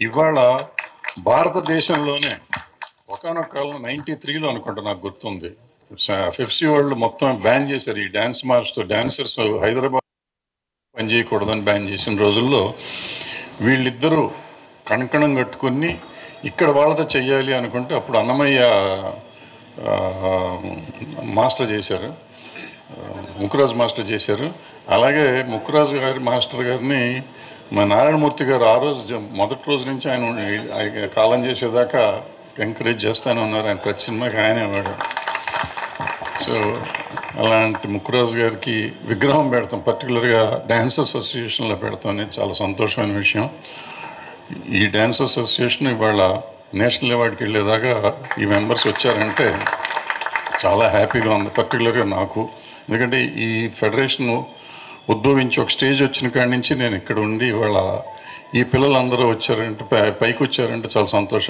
ఇవాళ భారతదేశంలోనే ఒకనొక కాలం 93లో అనుకుంటా, నాకు గుర్తుంది, ఫిఫ్సీ వరల్డ్ మొత్తం బ్యాన్ చేశారు. ఈ డాన్సర్స్ హైదరాబాద్ పని చేయకూడదని బ్యాన్ చేసిన రోజుల్లో వీళ్ళిద్దరూ కణకణం కట్టుకుని ఇక్కడ వాళ్ళతో చెయ్యాలి అనుకుంటే అప్పుడు అన్నమయ్య మాస్టర్ చేశారు, ముక్కురాజు మాస్టర్ చేశారు. అలాగే ముక్కురాజు గారి మాస్టర్ గారిని మా నారాయణమూర్తి గారు ఆ రోజు మొదటి రోజు నుంచి ఆయన కాలం చేసేదాకా ఎంకరేజ్ చేస్తూనే ఉన్నారు. ఆయన ప్రతి సినిమాకి ఆయనే వాడు. సో అలాంటి ముక్కురాజు గారికి విగ్రహం పెడతాం, పర్టికులర్గా డ్యాన్స్ అసోసియేషన్లో పెడతాం అనేది చాలా సంతోషమైన విషయం. ఈ డ్యాన్స్ అసోసియేషన్ ఇవాళ నేషనల్ అవార్డుకి వెళ్ళేదాకా ఈ మెంబర్స్ వచ్చారంటే చాలా హ్యాపీగా ఉంది, పర్టికులర్గా నాకు. ఎందుకంటే ఈ ఫెడరేషన్ ఉద్భవించి ఒక స్టేజ్ వచ్చిన కాడి నుంచి నేను ఇక్కడ ఉండి ఇవాళ ఈ పిల్లలందరూ వచ్చారంటే, పైకి వచ్చారంటే చాలా సంతోషం.